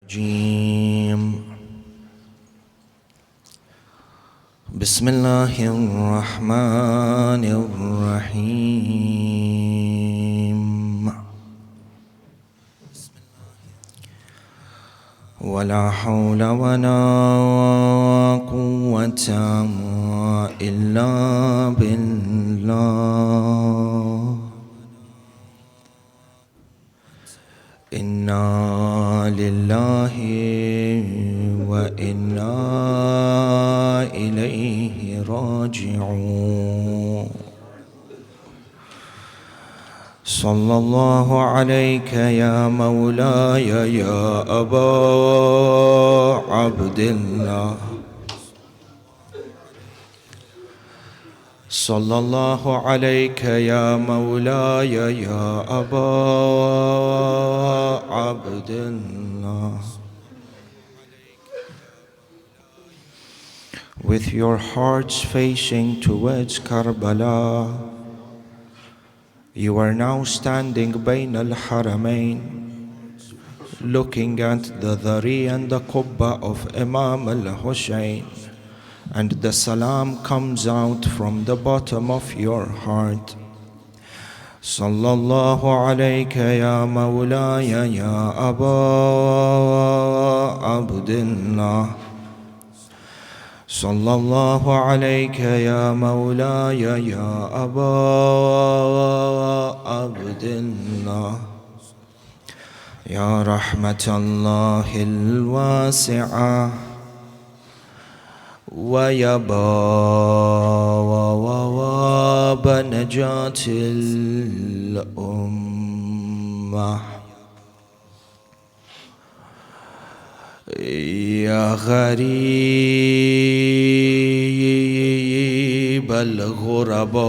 جيم. بسم الله الرحمن الرحيم. ولا حول ولا قوة إلا بالله. إنا لله وإنا إليه راجعون. صلى الله عليك يا مولاي يا أبا عبد الله. صلى الله عليك يا مولاي يا أبا عبد الله. With your hearts facing towards Karbala, you are now standing بين الحرمين, looking at the dhari and the qubba of Imam al-Hussein, and the salam comes out from the bottom of your heart. Sallallahu alayka ya mawlaya ya Aba Abdullah. Sallallahu alayka ya mawlaya ya Aba Abdullah. Ya rahmatallahi al-wasi'ah ويباب نجاة الأمة. يا غريب الغرباء،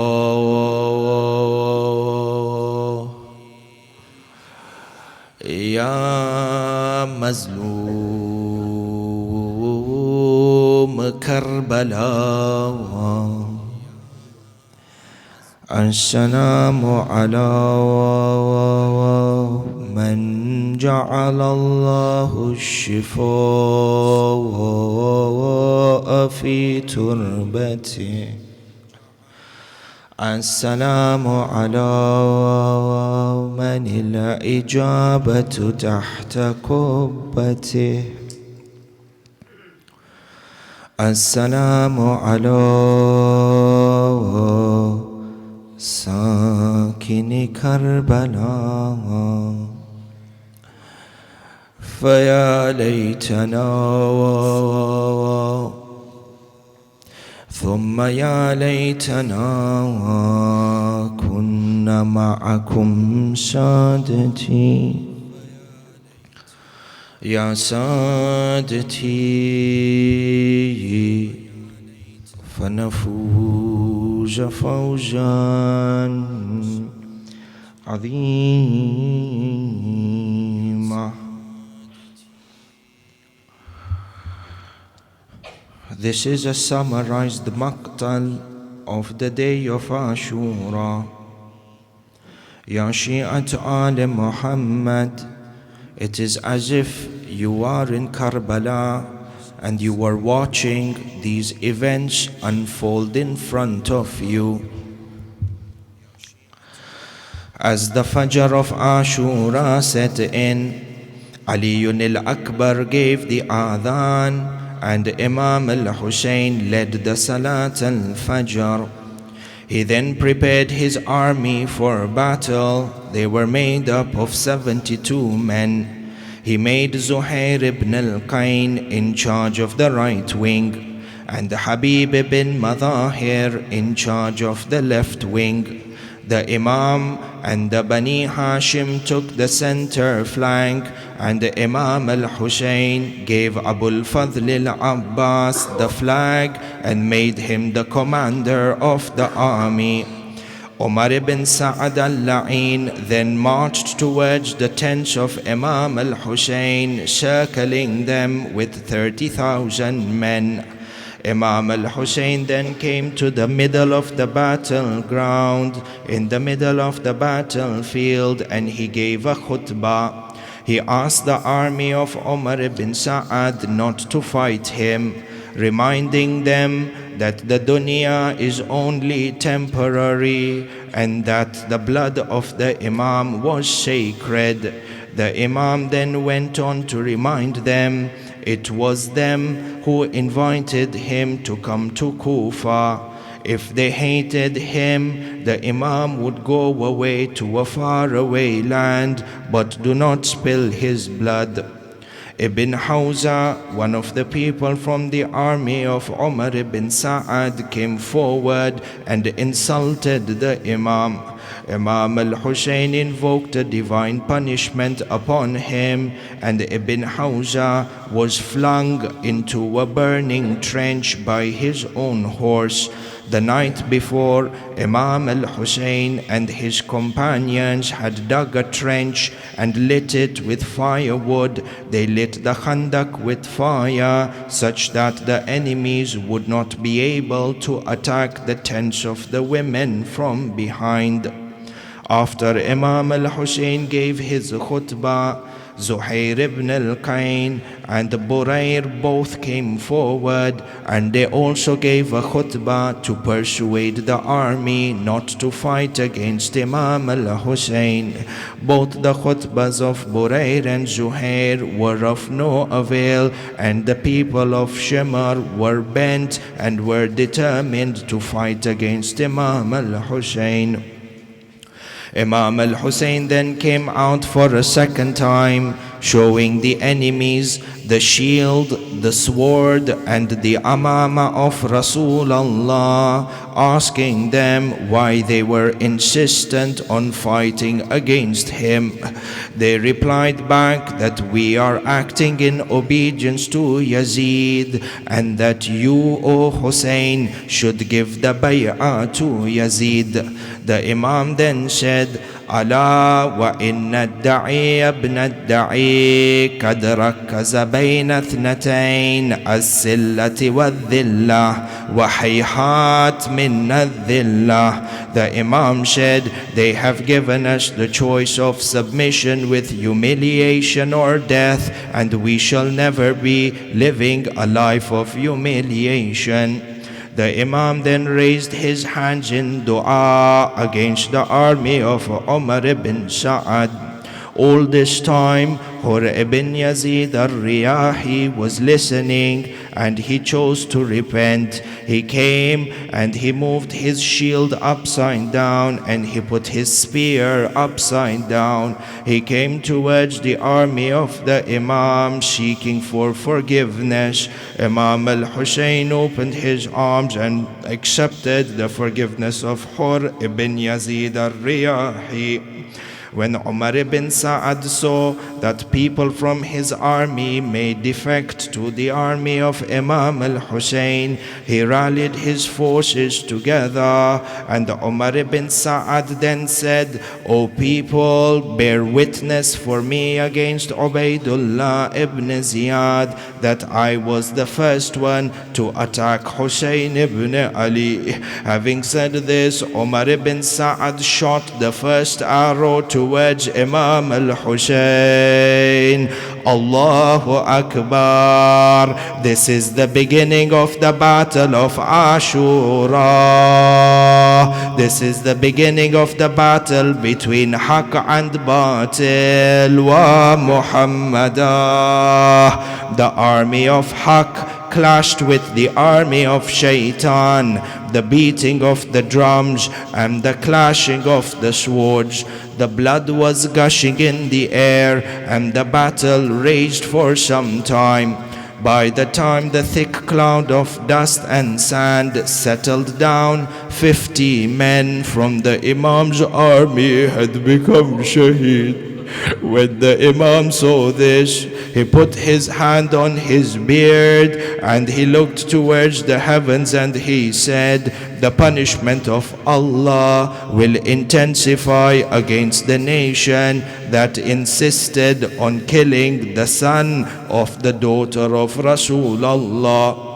يا مظلوم كربلاء، السلام على من جعل الله الشفاء في تربته، السلام على من الإجابة تحت قبته، السلام على ساكن كربلاء. فيا ليتنا ثم يا ليتنا كنا معكم سادتي، يا سادتي، فنفوز فوزا عظيما. This is a summarized MAQTAL of the day of Ashura. Ya Shi'at Al Muhammad, it is as if you are in Karbala and you are watching these events unfold in front of you. As the Fajr of Ashura set in, Aliyun al-Akbar gave the adhan and Imam al-Hussein led the Salat al-Fajr. He then prepared his army for battle. They were made up of 72 men. He made Zuhair ibn al-Qayn in charge of the right wing and Habib ibn Madahir in charge of the left wing. The Imam and the Bani Hashim took the center flank, and the Imam al-Hussein gave Abu al-Fadl al-Abbas the flag and made him the commander of the army. Umar ibn Sa'ad al-La'in then marched towards the tents of Imam al-Hussein, circling them with 30,000 men. Imam al-Hussein then came to the middle of the battleground, in the middle of the battlefield, and he gave a khutbah. He asked the army of Umar ibn Sa'ad not to fight him, reminding them that the dunya is only temporary and that the blood of the Imam was sacred. The Imam then went on to remind them it was them who invited him to come to Kufa. If they hated him, the Imam would go away to a faraway land, but do not spill his blood. Ibn Hawza, one of the people from the army of Umar ibn Sa'ad, came forward and insulted the Imam. Imam al-Hussein invoked a divine punishment upon him, and Ibn Hawza was flung into a burning trench by his own horse. The night before, Imam al-Hussein and his companions had dug a trench and lit it with firewood. They lit the Khandak with fire, such that the enemies would not be able to attack the tents of the women from behind. After Imam al-Hussein gave his khutbah, Zuhair ibn al-Qayn and Burayr both came forward, and they also gave a khutbah to persuade the army not to fight against Imam al-Hussein. Both the khutbahs of Burayr and Zuhair were of no avail, and the people of Shimar were bent and were determined to fight against Imam al-Hussein. Imam al-Hussein then came out for a second time, showing the enemies the shield, the sword, and the amama of Rasulullah, asking them why they were insistent on fighting against him. They replied back that we are acting in obedience to Yazid, and that you, O Hussein, should give the bay'ah to Yazid. The Imam then said, ألا وإن الدعي ابن الدعي قد ركز بين اثنتين السلة والذلة وحيحات من الذلة. The Imam said, they have given us the choice of submission with humiliation or death, and we shall never be living a life of humiliation. The Imam then raised his hands in dua against the army of Umar ibn Sa'ad. All this time, Hur ibn Yazid al-Riyahi was listening, and he chose to repent. He came and he moved his shield upside down, and he put his spear upside down. He came towards the army of the Imam, seeking for forgiveness. Imam al-Hussein opened his arms and accepted the forgiveness of Hur ibn Yazid al-Riyahi. When Umar ibn Sa'ad saw that people from his army made defect to the army of Imam al-Hussein, he rallied his forces together, and Umar ibn Sa'ad then said, O people, bear witness for me against Ubaidullah ibn Ziyad that I was the first one to attack Hussein ibn Ali. Having said this, Umar ibn Sa'ad shot the first arrow towards Imam al-Hussein. Allahu Akbar. This is the beginning of the battle of Ashura. This is the beginning of the battle between Haqq and Batil wa Muhammadah. The army of Haqq clashed with the army of Shaitan, the beating of the drums and the clashing of the swords. The blood was gushing in the air, and the battle raged for some time. By the time the thick cloud of dust and sand settled down, 50 men from the Imam's army had become shaheed. When the Imam saw this, he put his hand on his beard and he looked towards the heavens and he said, the punishment of Allah will intensify against the nation that insisted on killing the son of the daughter of Rasulullah.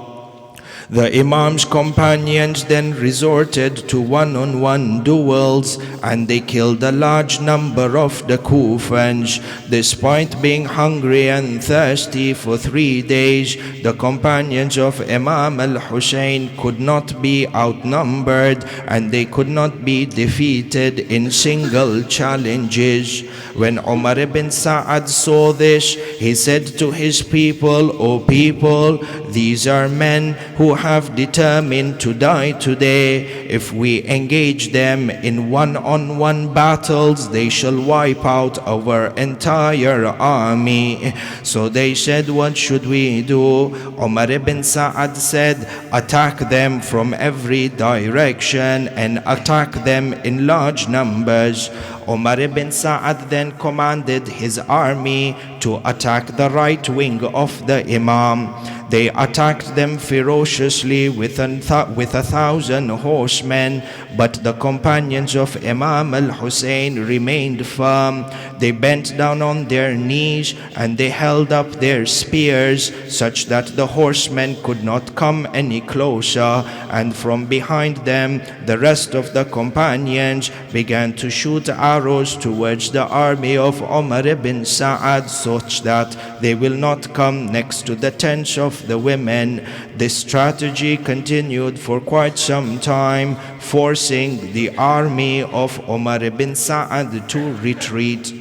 The Imam's companions then resorted to one-on-one duels, and they killed a large number of the Kufans. Despite being hungry and thirsty for 3 days, the companions of Imam al-Hussein could not be outnumbered, and they could not be defeated in single challenges. When Umar ibn Sa'ad saw this, he said to his people, "O people, these are men who have determined to die today. If we engage them in one-on-one battles, they shall wipe out our entire army." So they said, "What should we do?" Umar ibn Sa'ad said, "Attack them from every direction and attack them in large numbers." Umar ibn Sa'ad then commanded his army to attack the right wing of the Imam. They attacked them ferociously with 1,000 horsemen, but the companions of Imam al-Hussein remained firm. They bent down on their knees and they held up their spears such that the horsemen could not come any closer, and from behind them the rest of the companions began to shoot arrows towards the army of Umar ibn Sa'ad such that they will not come next to the tents of the women. This strategy continued for quite some time, forcing the army of Umar ibn Sa'ad to retreat.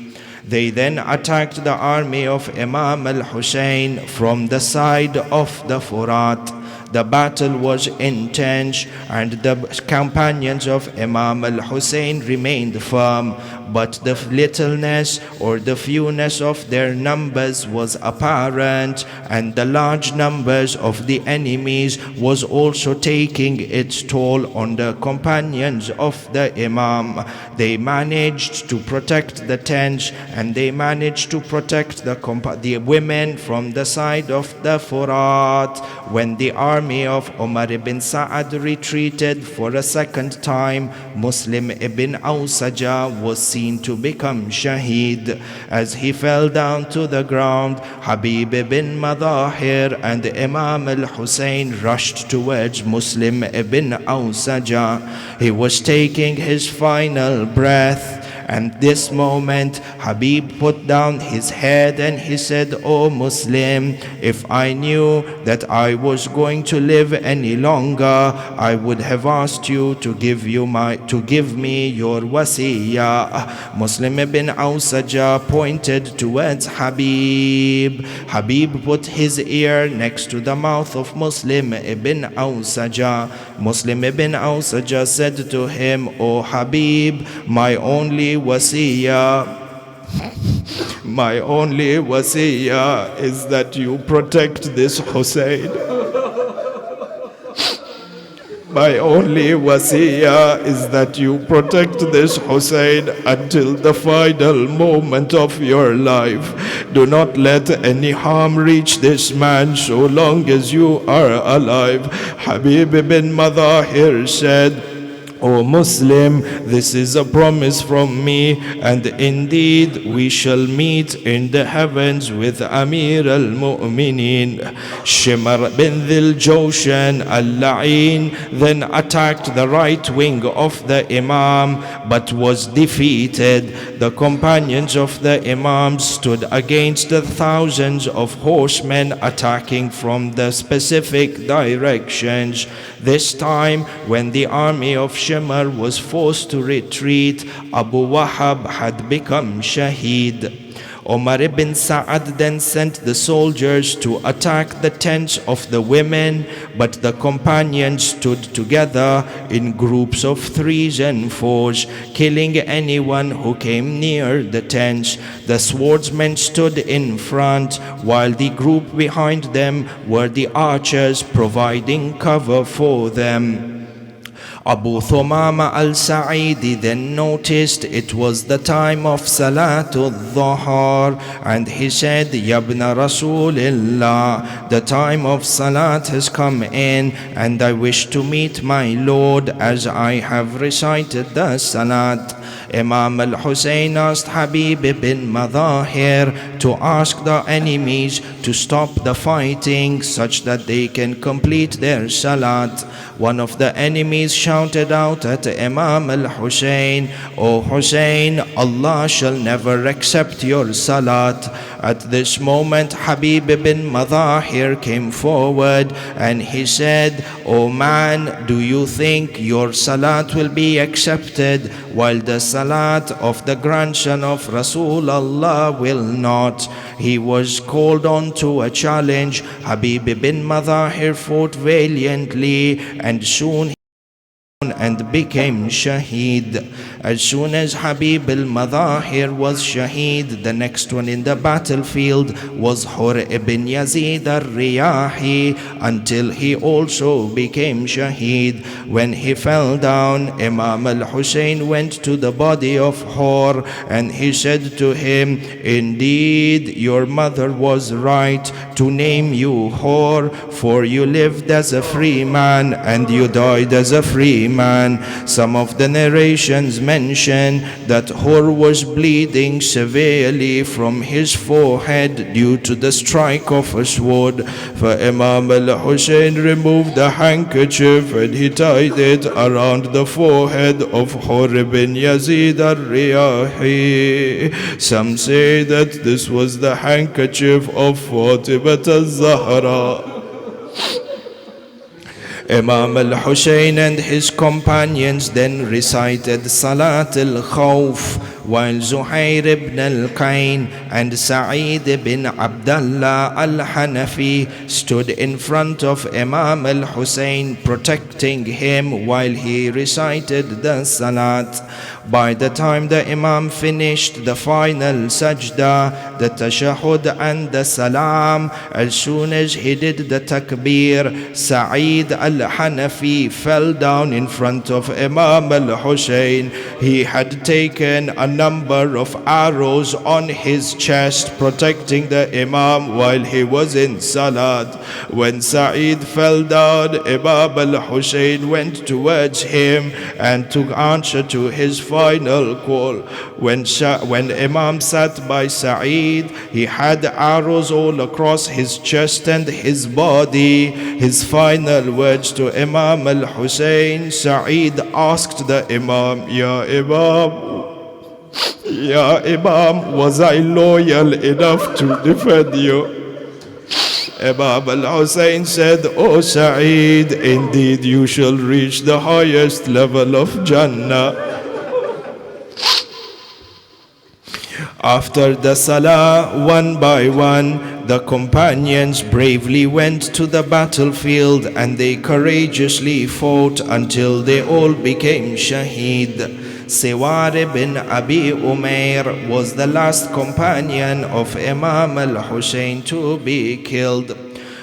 They then attacked the army of Imam al-Hussein from the side of the Furat. The battle was intense, and the companions of Imam al-Hussein remained firm, but the littleness or the fewness of their numbers was apparent, and the large numbers of the enemies was also taking its toll on the companions of the Imam. They managed to protect the tents, and they managed to protect the women from the side of the Furat. When the army of Umar ibn Sa'ad retreated for a second time, Muslim ibn Awsaja was seen to become shaheed. As he fell down to the ground, Habib ibn Madahir and Imam al-Hussein rushed towards Muslim ibn Awsaja. He was taking his final breath. And this moment, Habib put down his head and he said, "O Muslim, if I knew that I was going to live any longer, I would have asked you to give me your wasiyah." Muslim ibn Awsaja pointed towards Habib. Habib put his ear next to the mouth of Muslim ibn Awsaja. Muslim ibn Awsaja said to him, "O Habib, my only wasiyah is that you protect this Hussein. My only wasiyah is that you protect this Hussein until the final moment of your life. Do not let any harm reach this man so long as you are alive." Habib ibn Madahir said, "O Muslim, this is a promise from me, and indeed we shall meet in the heavens with Amir al-Mu'mineen." Shimr bin Dhil Jawshan al-La'in then attacked the right wing of the Imam, but was defeated. The companions of the Imam stood against the thousands of horsemen attacking from the specific directions. This time, when the army of Shimr was forced to retreat, Abu Wahab had become shaheed. Umar ibn Sa'ad then sent the soldiers to attack the tents of the women, but the companions stood together in groups of 3s and 4s, killing anyone who came near the tents. The swordsmen stood in front, while the group behind them were the archers providing cover for them. Abu Thumama al-Sa'idi then noticed it was the time of Salatul Dhuhr, and he said, "Yabna Rasulillah, the time of Salat has come in, and I wish to meet my Lord as I have recited the Salat." Imam al-Hussein asked Habib bin Madahir to ask the enemies to stop the fighting such that they can complete their salat. One of the enemies shouted out at Imam al-Hussein, "O Hussein, Allah shall never accept your salat." At this moment, Habib bin Madahir came forward and he said, "O man, do you think your salat will be accepted while the salat of the grandson of Rasulullah will not?" He was called on to a challenge. Habib bin Madahir fought valiantly and soon and became Shaheed. As soon as Habib al-Madahir was Shaheed, the next one in the battlefield was Hur ibn Yazid al-Riyahi, until he also became Shaheed. When he fell down, Imam al-Hussein went to the body of Hur and he said to him, "Indeed, your mother was right to name you Hur, for you lived as a free man and you died as a free man." Some of the narrations mention that Hur was bleeding severely from his forehead due to the strike of a sword. For Imam al-Hussein removed the handkerchief and he tied it around the forehead of Hur ibn Yazid al-Riyahi. Some say that this was the handkerchief of Fatimah al-Zahra. Imam al-Hussein and his companions then recited Salat al-Khawf, while Zuhair ibn al-Qayn and Sa'id ibn Abdullah al-Hanafi stood in front of Imam al-Hussein, protecting him while he recited the Salat. By the time the Imam finished the final sajda, the tashahud and the salam, as soon as he did the takbir, Sa'id al-Hanafi fell down in front of Imam al-Hussein. He had taken a number of arrows on his chest, protecting the Imam while he was in salat. When Sa'id fell down, Imam al-Hussein went towards him and took answer to his final call. When Imam sat by Sa'id, he had arrows all across his chest and his body. His final words to Imam al-Hussein, Sa'id asked the Imam, Ya Imam, was I loyal enough to defend you?" Imam al-Hussein said, "O Sa'id, indeed you shall reach the highest level of Jannah." After the salah, one by one, the companions bravely went to the battlefield and they courageously fought until they all became Shaheed. Siwar ibn Abi Umair was the last companion of Imam al-Hussein to be killed.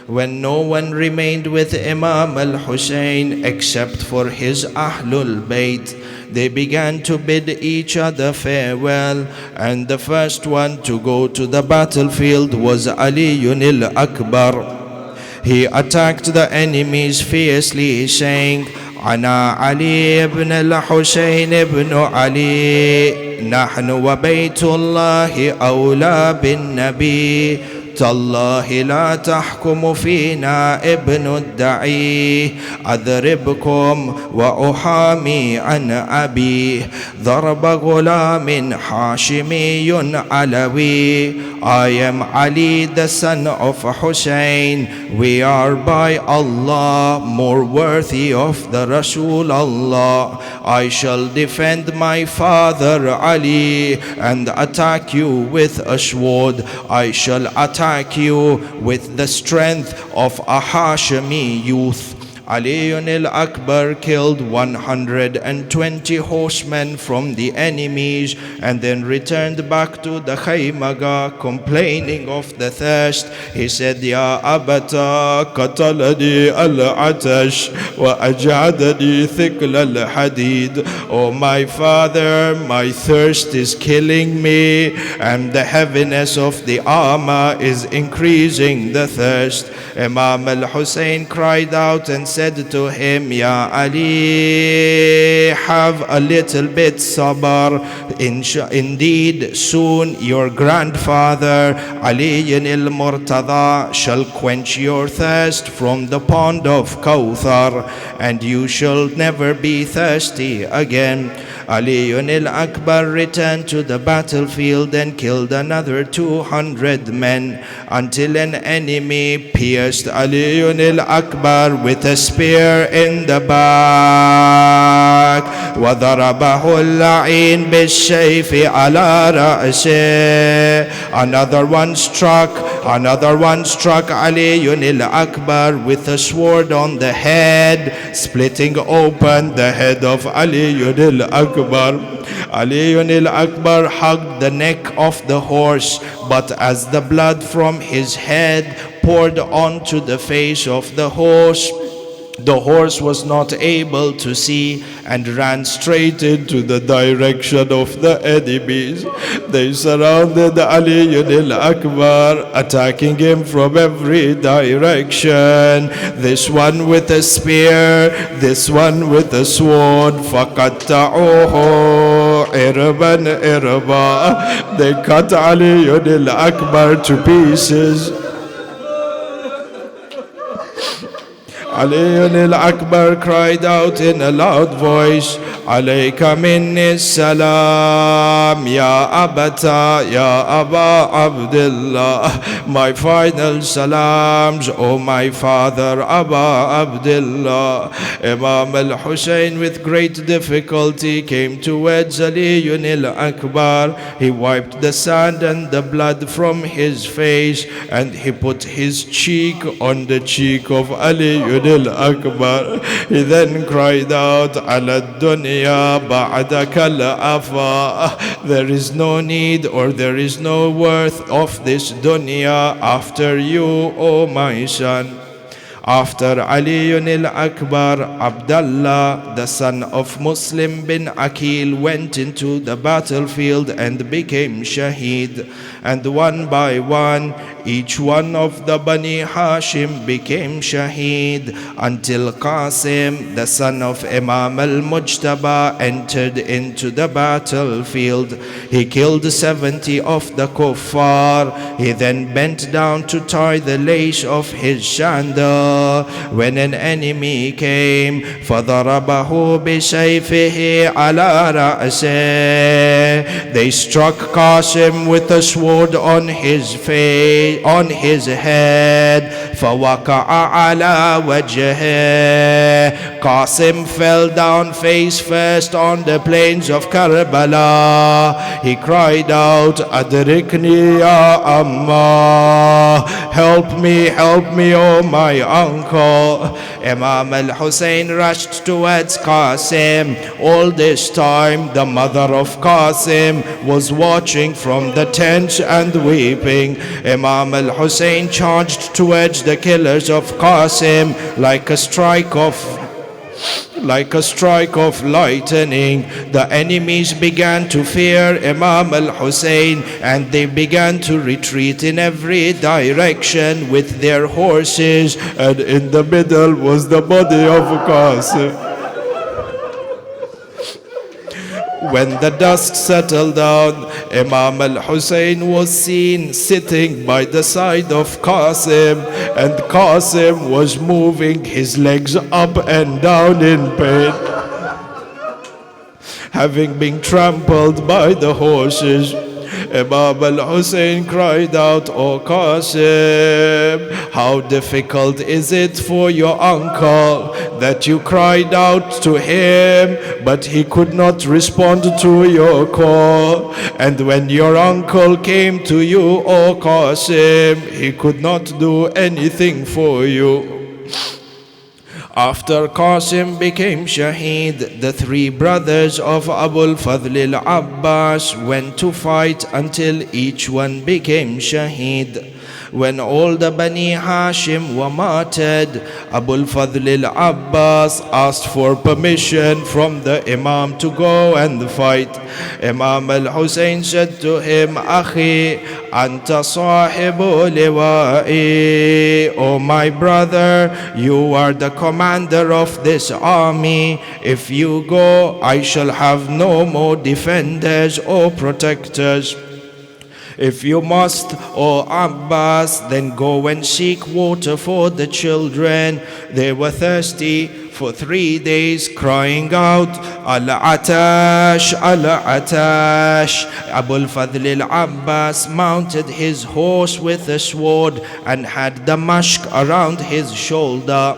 When no one remained with Imam al-Hussein except for his Ahlul Bayt, they began to bid each other farewell, and the first one to go to the battlefield was Ali al-Akbar. He attacked the enemies fiercely, saying, "Ana Ali ibn al-Hussein ibn Ali, nahnu wa baytullahi awla bin Nabi. تالله لا تحكم فينا ابن الدعي أضربكم وأحامي عن أبي ضرب غلام حاشمي علوي." I am Ali, the son of Hussein. We are by Allah more worthy of the Rasul Allah. I shall defend my father Ali and attack you with a sword. I shall attack you with the strength of a Hashemi youth. Ali al-Akbar killed 120 horsemen from the enemies and then returned back to the Khaymaga complaining of the thirst. He said, "Ya Abata, qatalani al-atash wa aj'adani thiql al-hadid." Oh my father, my thirst is killing me and the heaviness of the armor is increasing the thirst. Imam al-Hussein cried out and said to him, Ya Ali, have a little bit sabr. Indeed, soon your grandfather, Ali al-Murtada, shall quench your thirst from the pond of Kawthar, and you shall never be thirsty again. Ali al-Akbar returned to the battlefield and killed another 200 men until an enemy pierced Ali al-Akbar with a spear in the back. وَضَرَبَهُ اللَّعِينُ بِالسَّيْفِ عَلَى رَأْسِهِ. Another one struck Ali al-Akbar with a sword on the head, splitting open the head of Ali al-Akbar. Ali al-Akbar hugged the neck of the horse, but as the blood from his head poured onto the face of the horse was not able to see and ran straight into the direction of the enemies. They surrounded Ali al-Akbar, attacking him from every direction. This one with a spear, this one with a sword. فَقَطَّعُوهُ إِرْبًا إِرْبًا. They cut Ali al-Akbar to pieces. Ali al-Akbar cried out in a loud voice, Alayka minni salam, Ya Abata, Ya Aba Abdullah. My final salams, O my father, Aba Abdullah. Imam al-Hussein with great difficulty came towards Ali al-Akbar. He wiped the sand and the blood from his face, and he put his cheek on the cheek of Ali al-Akbar. He then cried out, Ala dunya ba'daka al-afa. There is no need or there is no worth of this dunya after you, O my son. After Ali al-Akbar, Abdullah, the son of Muslim bin Aqil, went into the battlefield and became shaheed. And one by one, each one of the Bani Hashim became shaheed until Qasim, the son of Imam al-Mujtaba, entered into the battlefield. He killed 70 of the kuffar. He then bent down to tie the lace of his shandal. When an enemy came, فَضَرَبَهُ بِسَيْفِهِ عَلَى رَأْسِهِ. They struck Qasim with a sword on his face, on his head. فَوَقَعَ عَلَى وَجْهِهِ. Qasim fell down face first on the plains of Karbala. He cried out, Adrikni ya Amma. Help me, oh my uncle. Imam al-Hussein rushed towards Qasim. All this time, the mother of Qasim was watching from the tent and weeping. Imam al-Hussein charged towards the killers of Qasim like a strike of lightning. The enemies began to fear Imam al-Hussein, and they began to retreat in every direction with their horses, and in the middle was the body of Qasim. When the dust settled down, Imam al-Hussein was seen sitting by the side of Qasim, and Qasim was moving his legs up and down in pain, having been trampled by the horses. Imam al-Hussein cried out, O Qasim, how difficult is it for your uncle that you cried out to him, but he could not respond to your call. And when your uncle came to you, O Qasim, he could not do anything for you. After Qasim became shaheed, the three brothers of Abu al-Fadl al-Abbas went to fight until each one became shaheed. When all the Bani Hashim were martyred, Abul Fadl al-Abbas asked for permission from the Imam to go and fight. Imam al-Hussein said to him, Akhi, anta sahibu liwa'i. Oh my brother, you are the commander of this army. If you go, I shall have no more defenders or protectors. If you must, O Abbas, then go and seek water for the children. They were thirsty for 3 days, crying out, Al-Atash, Al-Atash. Abul Fadl al-Abbas mounted his horse with a sword and had the mashk around his shoulder.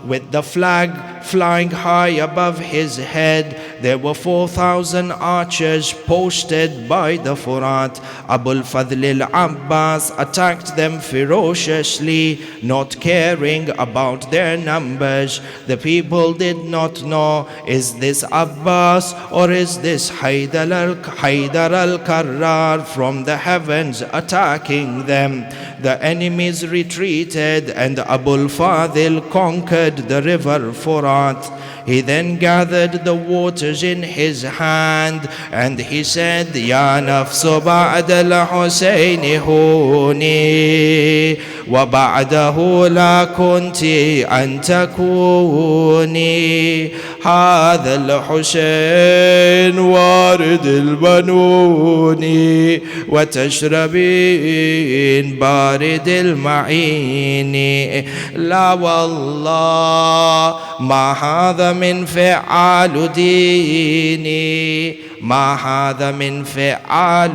With the flag flying high above his head, there were 4,000 archers posted by the Furat. Abul Fadl al-Abbas attacked them ferociously, not caring about their numbers. The people did not know, is this Abbas or is this Haydar al-Karrar from the heavens attacking them? The enemies retreated and Abul Fadl conquered the river Furat. He then gathered the waters in his hand and he said, Ya nafsu ba'da al-Husayni huni wa ba'dahu la kunti an takuni. Hadha al-Husayn warid al-banuni wa tashrabin barid al-ma'ini. La wallah ma hadha من فعال ديني ما هذا من فعال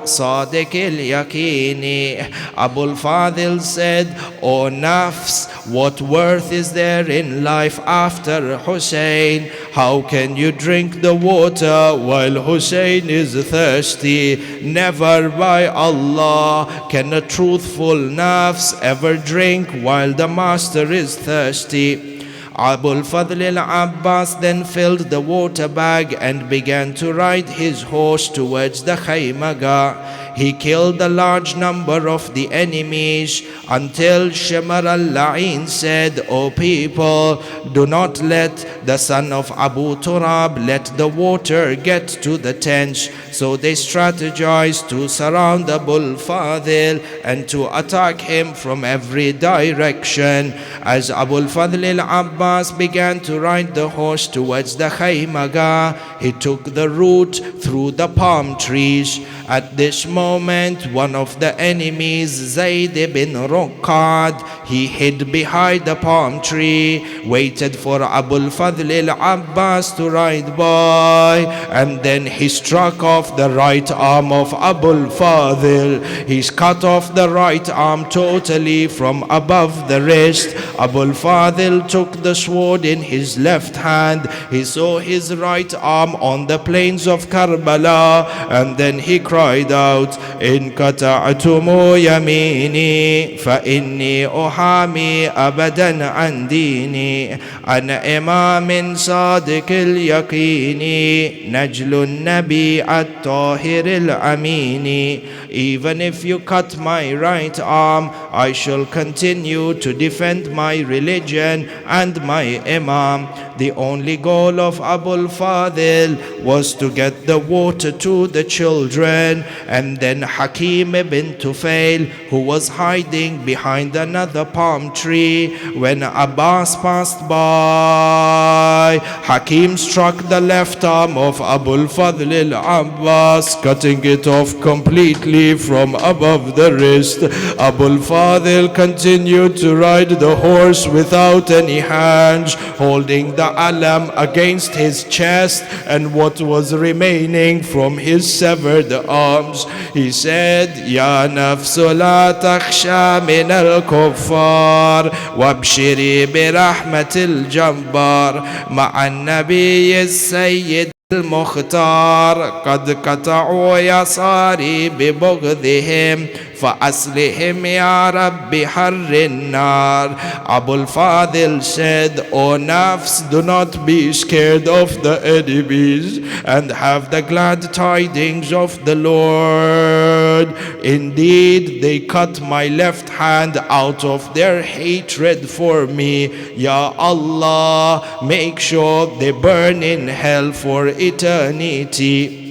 صادق اليقين. Abul Fadl said, O Nafs, what worth is there in life after Hussein? How can you drink the water while Hussein is thirsty? Never by Allah can a truthful Nafs ever drink while the master is thirsty. Abul Fadl al-Abbas then filled the water bag and began to ride his horse towards the Khaymaga. He killed a large number of the enemies until Shimar al-La'in said, O people, do not let the son of Abu Turab let the water get to the tents. So they strategized to surround Abul Fadl and to attack him from every direction. As Abul Fadl al-Abbas began to ride the horse towards the Khaymaga, he took the route through the palm trees. At this moment, one of the enemies, Zayd ibn Ruqad, he hid behind the palm tree, waited for Abul Fadl al-Abbas to ride by, and then he struck off the right arm of Abul Fadl. He cut off the right arm totally from above the wrist. Abul Fadl took the sword in his left hand. He saw his right arm on the plains of Karbala, and then he cried out, In qata'tumu yamini fa inni uhami abadan an dini ana imamin sadiq al-yaqini najlun nabi at-tahir al-amini. Even if you cut my right arm, I shall continue to defend my religion and my imam. The only goal of Abul Fadl was to get the water to the children. And then Hakim ibn Tufail, who was hiding behind another palm tree, when Abbas passed by, Hakim struck the left arm of Abul Fadl al-Abbas, cutting it off completely from above the wrist. Abul Fadl continued to ride the horse without any hands, holding the alam against his chest and what was remaining from his severed arms. He said, Ya nafsu la takhsha min al-kuffar wabshiri bi rahmatil jabbar ma'an nabiyyi sayyid المختار قد قطعوا يساري ببغضهم فأصلهم يا رب حر النار. Abul Fadil said, O nafs, do not be scared of the enemies and have the glad tidings of the Lord. Indeed, they cut my left hand out of their hatred for me. Ya Allah, make sure they burn in hell for eternity.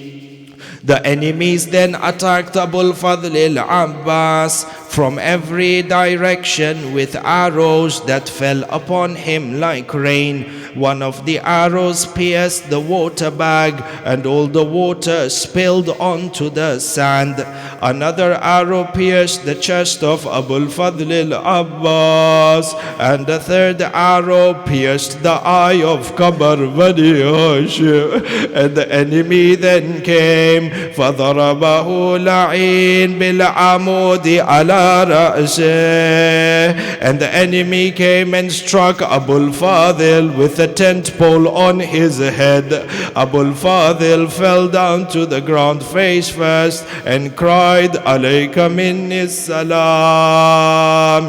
The enemies then attacked Abul Fadl al-Abbas from every direction with arrows that fell upon him like rain. One of the arrows pierced the water bag and all the water spilled onto the sand. Another arrow pierced the chest of Abul Fadl al-Abbas, and the third arrow pierced the eye of Kabar Bani Hashim. And the enemy then came, فَضَرَبَهُ لَعِينٌ بِالْعَمُودِ عَلَى رَأْسِهِ. And the enemy came and struck Abul Fadil with a tent pole on his head. Abul Fadil fell down to the ground face first and cried, Alayka minni salam,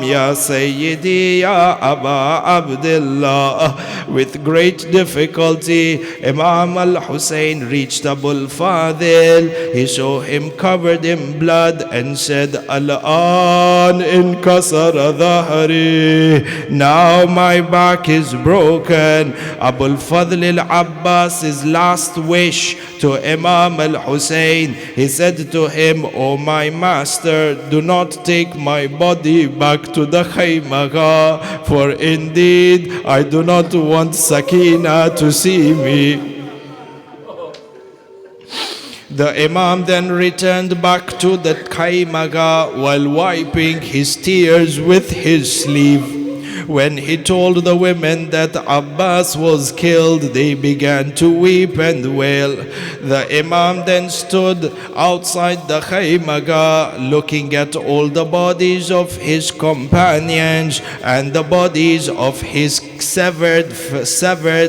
Ya Sayyidi, Ya Aba Abdullah. With great difficulty, Imam al-Hussein reached Abul Fadil. He saw him covered in blood and said, Al-an inkasara dhahri. Now my back is broken. Abul Fadl al-Abbas's last wish to Imam al-Hussein, he said to him, O my master, do not take my body back to the Khaymaga, for indeed I do not want Sakina to see me. The Imam then returned back to the Khaymaga while wiping his tears with his sleeve. When he told the women that Abbas was killed, they began to weep and wail. The Imam then stood outside the Khaymaga looking at all the bodies of his companions and the bodies of his severed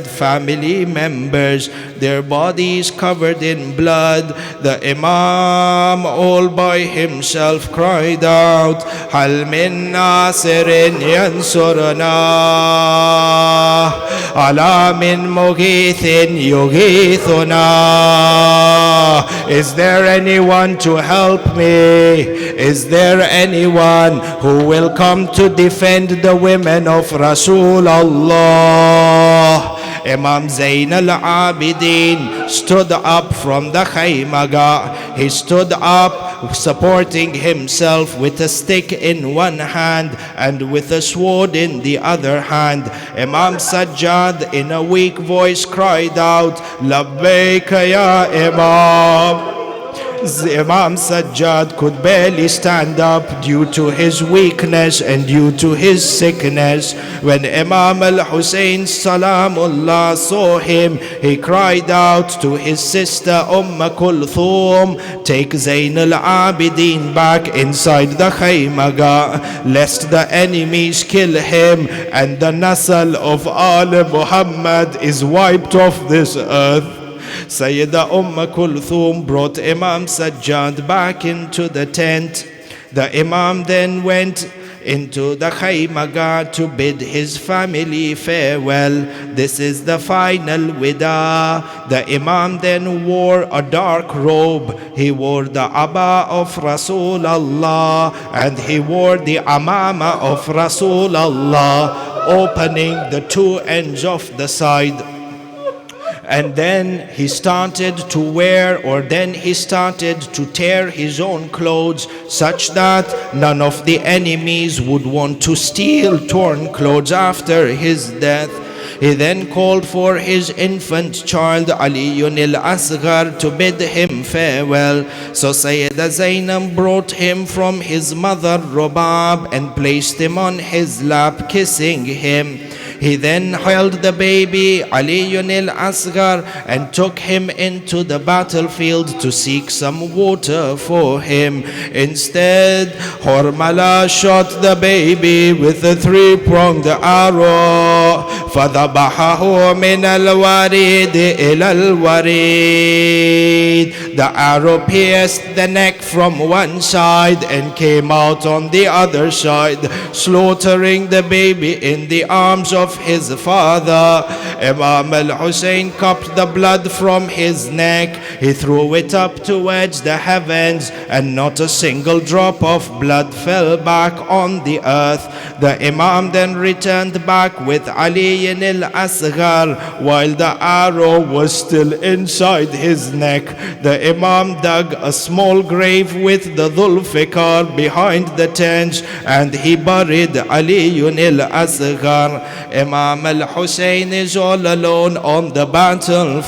family members, their bodies covered in blood. The Imam all by himself cried out, Hal min nasirin yansurna ala min mughithin yughithuna. Is there anyone to help me? Is there anyone who will come to defend the women of Rasulullah? Imam Zain al-Abidin stood up from the Khaymaga. He stood up supporting himself with a stick in one hand and with a sword in the other hand. Imam Sajjad in a weak voice cried out, Labbaika ya Imam. Imam Sajjad could barely stand up due to his weakness and due to his sickness. When Imam al-Hussein Salamullah saw him, he cried out to his sister Kulthum, take Zain al-Abidin back inside the Khaymaga, lest the enemies kill him and the nasal of Al Muhammad is wiped off this earth. Sayyida Kulthum brought Imam Sajjad back into the tent. The Imam then went into the Khaymaga to bid his family farewell. This is the final wida. The Imam then wore a dark robe. He wore the Aba of Rasulullah and he wore the Amama of Rasulullah, opening the two ends of the side. And then he started to tear his own clothes such that none of the enemies would want to steal torn clothes after his death. He then called for his infant child Aliyun al-Asghar to bid him farewell. So Sayyida Zainab brought him from his mother Robab and placed him on his lap, kissing him. He then held the baby Ali al-Asghar and took him into the battlefield to seek some water for him. Instead, Hormala shot the baby with a three-pronged arrow. فَذَبَحَهُ مِنَ الْوَرِيدِ إِلَى الْوَرِيدِ. The arrow pierced the neck from one side and came out on the other side, slaughtering the baby in the arms of his father. Imam al-Hussein cupped the blood from his neck. He threw it up towards the heavens, and not a single drop of blood fell back on the earth. The Imam then returned back with Ali al-Asghar while the arrow was still inside his neck. The Imam dug a small grave with the Dhul-Fiqar behind the tent, and he buried Ali al-Asghar. Imam al-Hussein is all alone on the battlefield.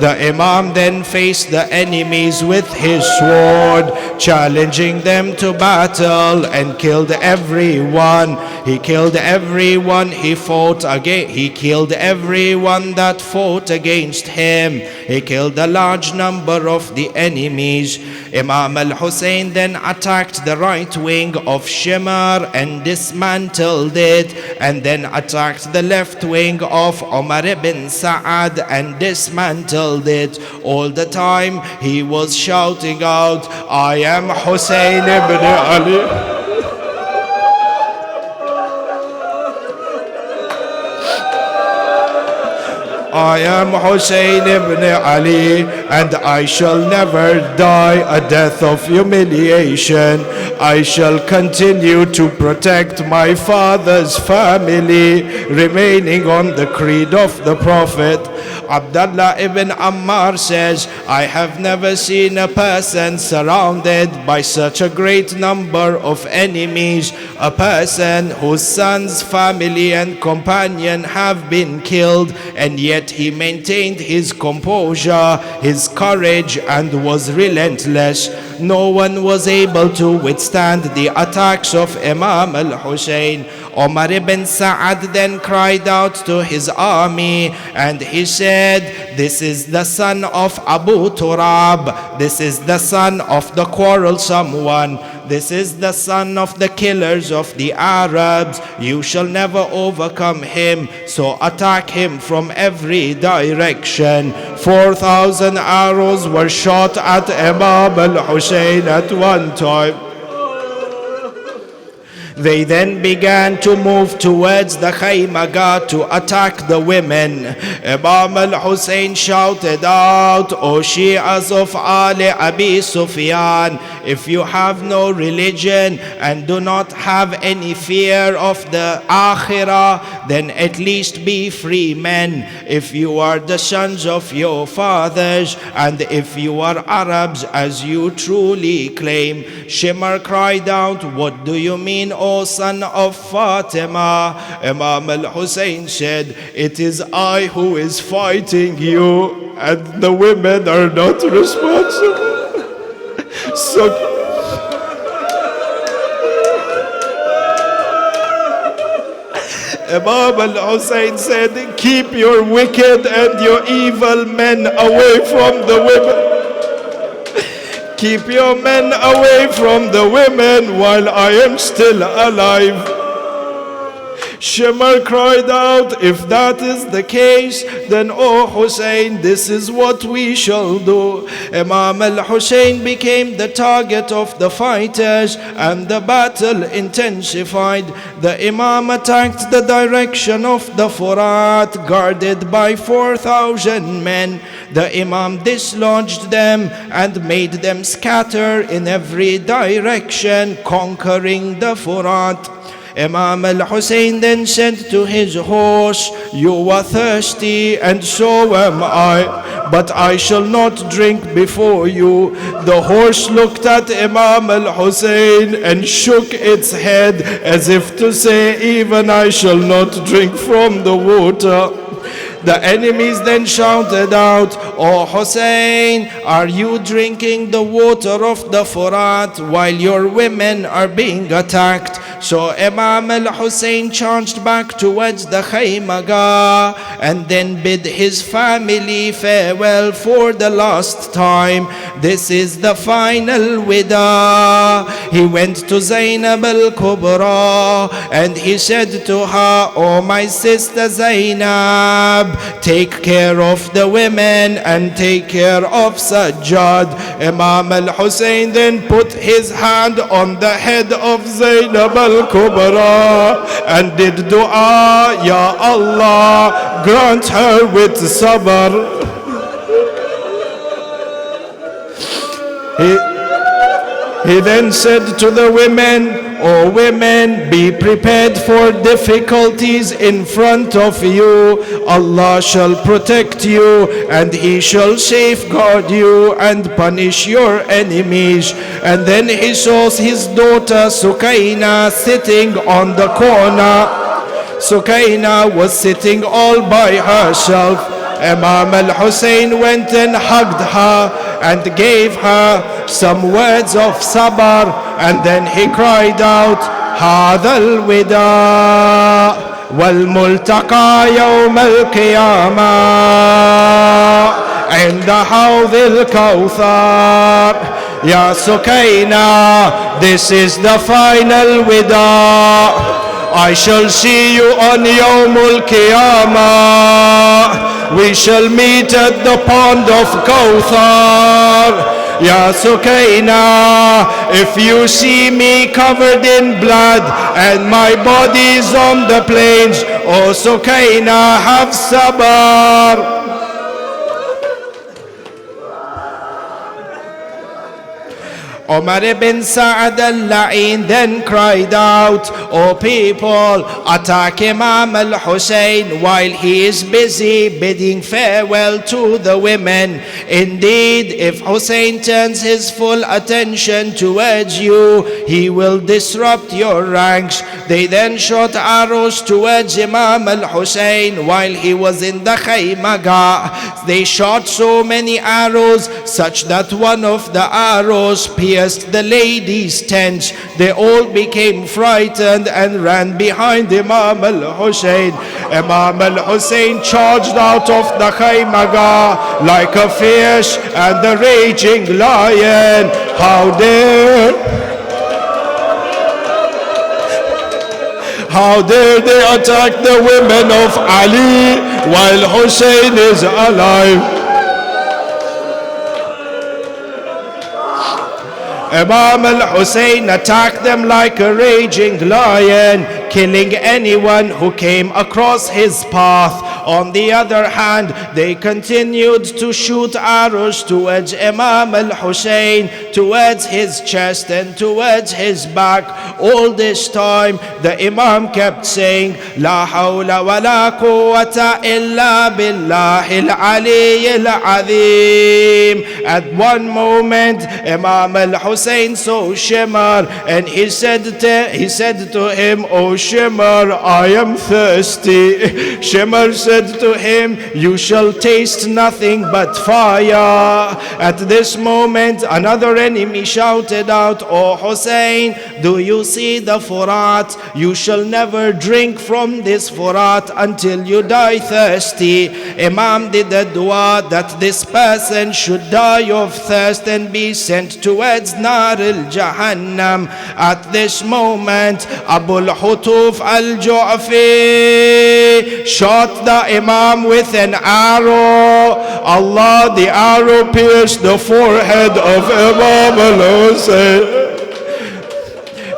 The Imam then faced the enemies with his sword, challenging them to battle, and killed everyone. He killed everyone he fought against. He killed everyone that fought against him. He killed a large number of the enemies. Imam al-Hussein then attacked the right wing of Shimar and dismantled it, and then attacked the left wing of Umar ibn Sa'ad and dismantled it. All the time he was shouting out, "I am Hussein ibn Ali." I am Hussein ibn Ali, and I shall never die a death of humiliation. I shall continue to protect my father's family, remaining on the creed of the Prophet. Abdullah ibn Ammar says, I have never seen a person surrounded by such a great number of enemies, a person whose sons, family and companion have been killed, and yet he maintained his composure, his courage, and was relentless. No one was able to withstand the attacks of Imam al-Hussein. Umar ibn Sa'ad then cried out to his army, and he said, "This is the son of Abu Turab. This is the son of the quarrelsome one. This is the son of the killers of the Arabs. You shall never overcome him, so attack him from every direction." 4,000 arrows were shot at Imam al-Hussein at one time. They then began to move towards the Khaymaga to attack the women. Imam al-Hussein shouted out, "O Shi'as of Ali Abi Sufyan, if you have no religion and do not have any fear of the Akhirah, then at least be free men. If you are the sons of your fathers, and if you are Arabs as you truly claim." Shimar cried out, "What do you mean, O son of Fatima?" Imam al-Hussein said, "It is I who is fighting you, and the women are not responsible." So Imam al-Hussein said, "Keep your wicked and your evil men away from the women. Keep your men away from the women while I am still alive." Shimar cried out, "If that is the case, then O Hussein, this is what we shall do." Imam al-Hussein became the target of the fighters, and the battle intensified. The Imam attacked the direction of the Furat, guarded by 4,000 men. The Imam dislodged them and made them scatter in every direction, conquering the Furat. Imam al-Hussein then said to his horse, "You are thirsty, and so am I, but I shall not drink before you." The horse looked at Imam al-Hussein and shook its head as if to say, "Even I shall not drink from the water." The enemies then shouted out, "O Hussein, are you drinking the water of the Furat while your women are being attacked?" So Imam al-Hussein charged back towards the Khaymaga and then bid his family farewell for the last time. This is the final wida. He went to Zainab al-Kubra and he said to her, "Oh my sister Zainab, take care of the women and take care of Sajjad." Imam al-Hussein then put his hand on the head of Zainab al-Kubra and did dua, "Ya Allah, grant her with sabr." He then said to the women, "O women, be prepared for difficulties in front of you. Allah shall protect you and He shall safeguard you and punish your enemies." And then he saw his daughter Sukaina sitting on the corner. Sukaina was sitting all by herself. Imam al-Hussein went and hugged her and gave her some words of sabr, and then he cried out, "هذا الوداع والملتقى يوم القيامة عند حوض الكوثر." Ya Sukaina, this is the final wida. I shall see you on Yawmul Qiyamah. We shall meet at the pond of Kawthar. Ya Sukaina, if you see me covered in blood and my body is on the plains, oh Sukaina, have sabr. Umar ibn Sa'ad al-La'in then cried out, "O people, attack Imam al-Hussein while he is busy bidding farewell to the women. Indeed, if Hussein turns his full attention towards you, he will disrupt your ranks." They then shot arrows towards Imam al-Hussein while he was in the Khaymaga. They shot so many arrows such that one of the arrows pierced the ladies' tents. They all became frightened and ran behind Imam al-Hussein. Imam al-Hussein charged out of the Khaymaga like a fish and a raging lion. How dare they attack the women of Ali while Hussein is alive? Imam al-Hussein attacked them like a raging lion, killing anyone who came across his path. On the other hand, they continued to shoot arrows towards Imam al-Hussein, towards his chest and towards his back. All this time, the Imam kept saying, "La hawla wa la quwwata illa billahi al-ali al-azim." At one moment, Imam al-Hussein saw Shimar and he said to him, "O Shimar, I am thirsty." Shimar said to him, "You shall taste nothing but fire." At this moment, another enemy shouted out, "O Hussein, do you see the Furat? You shall never drink from this Furat until you die thirsty." Imam did a dua that this person should die of thirst and be sent towards Nar al-Jahannam. At this moment, Abu al-Hutuf al-Ju'fi shot the Imam with an arrow. Allah, the arrow pierced the forehead of Imam al-Hussein.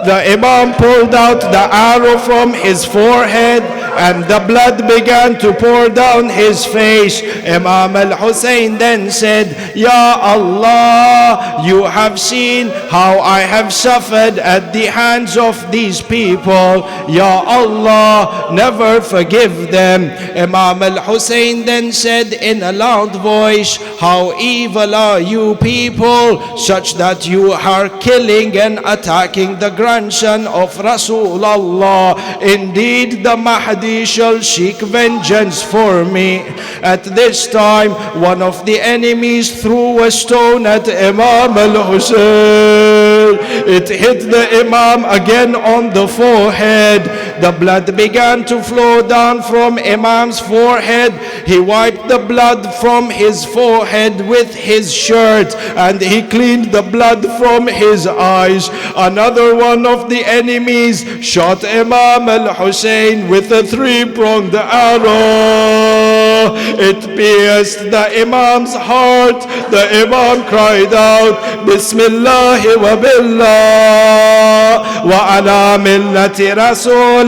The Imam pulled out the arrow from his forehead and the blood began to pour down his face. Imam al-Hussein then said, "Ya Allah, you have seen how I have suffered at the hands of these people. Ya Allah, never forgive them." Imam al-Hussein then said in a loud voice, "How evil are you people, such that you are killing and attacking the grandson of Rasulullah. Indeed, the Mahdi shall seek vengeance for me." At this time, one of the enemies threw a stone at Imam al-Hussein. It hit the Imam again on the forehead. The blood began to flow down from Imam's forehead. He wiped the blood from his forehead with his shirt, and he cleaned the blood from his eyes. Another one of the enemies shot Imam al-Hussein with a three-pronged arrow. It pierced the Imam's heart. The Imam cried out, Bismillah wa billah wa ala millati Rasulillah.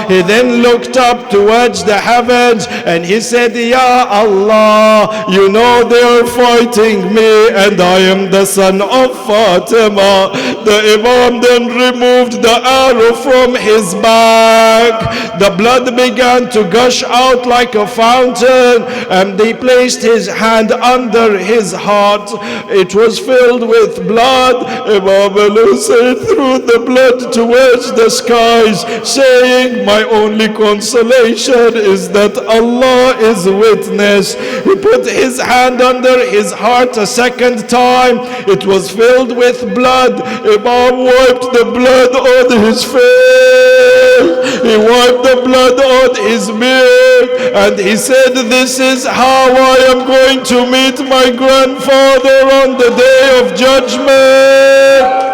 He then looked up towards the heavens and he said, Ya Allah, you know they are fighting me and I am the son of Fatima. The Imam then removed the arrow from his back. The blood began to gush out like a fountain, and they placed his hand under his heart. It was filled with blood. Imam al-Hussein threw the blood towards the skies, saying, my only consolation is that Allah is witness. He put his hand under his heart a second time. It was filled with blood. Imam wiped the blood on his face. He wiped the blood on his beard, and he said, this is how I am going to meet my grandfather on the day of judgment.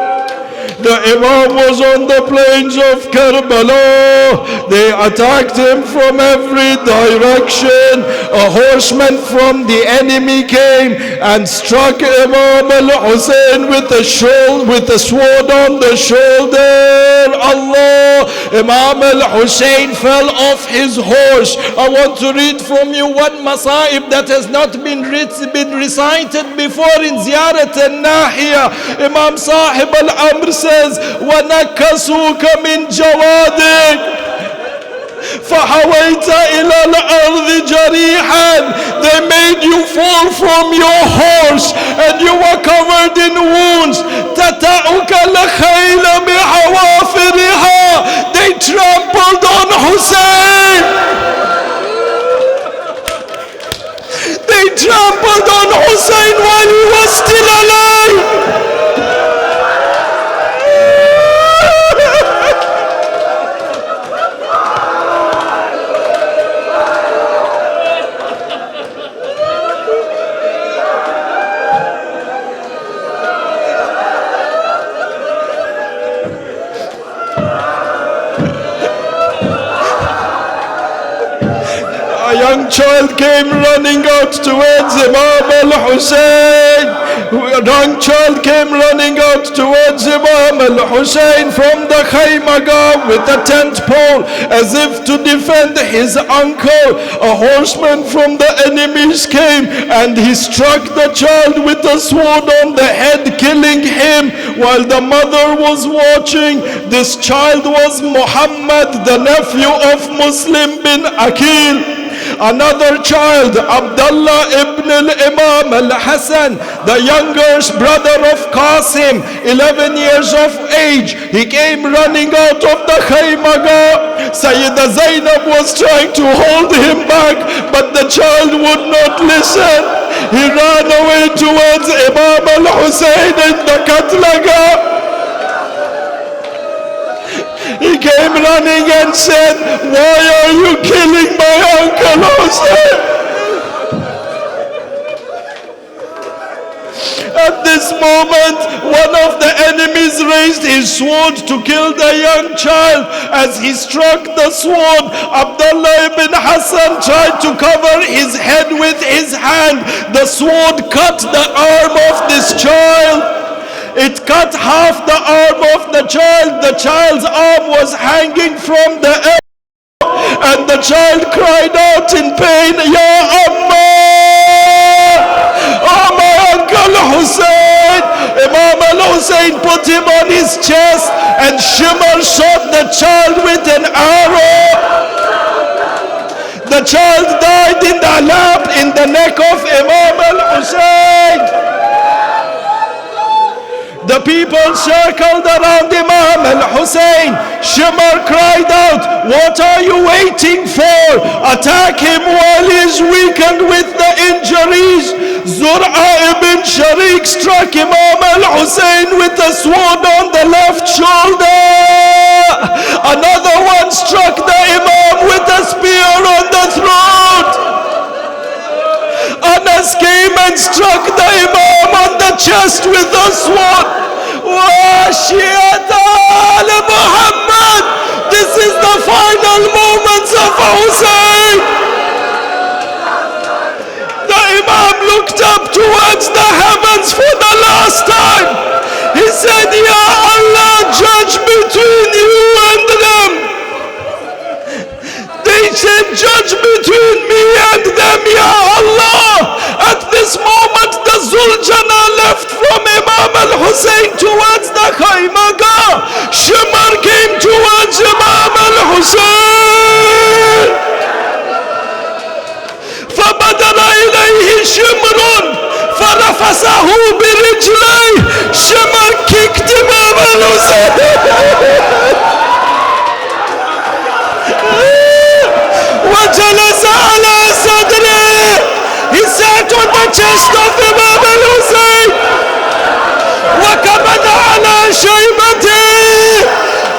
The Imam was on the plains of Karbala. They attacked him from every direction. A horseman from the enemy came and struck Imam al-Hussein with a sword on the shoulder. Allah! Imam al-Hussein fell off his horse. I want to read from you one masa'ib that has not been recited before in Ziyarat al-Nahiya. Imam Sahib al-Amr says, وَنَكَّسُوكَ مِنْ جَوَادِكَ فَحَوَيْتَ إِلَى الْأَرْضِ جَرِيحًا. They made you fall from your horse and you were covered in wounds. تَتَعُكَ الْخَيْلَ بِحَوَافِرِهَا. They trampled on Hussein. They trampled on Hussein while he was still alive. A young child came running out towards Imam al-Hussein. A young child came running out towards Imam al-Hussein from the Khaymaga with a tent pole as if to defend his uncle. A horseman from the enemies came and he struck the child with a sword on the head, killing him while the mother was watching. This child was Muhammad, the nephew of Muslim bin Aqil. Another child, Abdullah ibn al-Imam al-Hasan, the younger brother of Qasim, 11 years of age. He came running out of the Khaymaga. Sayyida Zainab was trying to hold him back, but the child would not listen. He ran away towards Imam al-Hussein in the Katlaga. He came running and said, why are you killing my uncle Hussein? At this moment, one of the enemies raised his sword to kill the young child. As he struck the sword, Abdullah ibn Hassan tried to cover his head with his hand. The sword cut the arm of this child. It cut half the arm of the child. The child's arm was hanging from the air, and the child cried out in pain, Ya Allah! Oh, my uncle Hussein! Imam al-Hussein put him on his chest, and Shimar shot the child with an arrow. The child died in the lap, in the neck of Imam al-Hussein. The The people circled around Imam al-Hussein. Shimr cried out, what are you waiting for? Attack him while he is weakened with the injuries. Zur'a ibn Sharik struck Imam al-Hussein with a sword on the left shoulder. Another one struck the Imam with a spear on the throat. Anas came and struck the Imam on the chest with a sword. Washiyata ala Muhammad. This is the final moments of Hussein. The Imam looked up towards the heavens for the last time. He said, Ya Allah, judge between you and them. They said, judge between me and them, Ya Allah. At this moment, the Zuljana left from Imam al-Hussein towards the Khaymaga. Shimr came towards Imam al-Hussein. فبدر إليه شمر فرفسه برجليه. Shimr kicked Imam al-Hussein. وجلس على صدره. He sat on the chest of Imam al-Hussein. وكبد على شيبته.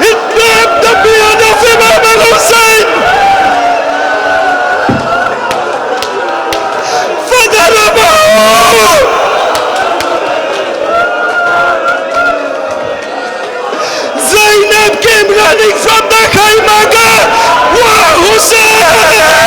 It grabbed the beard of Imam al-Hussein. فضربه. Zainab came running from the Khaymaga. Wa Hussein.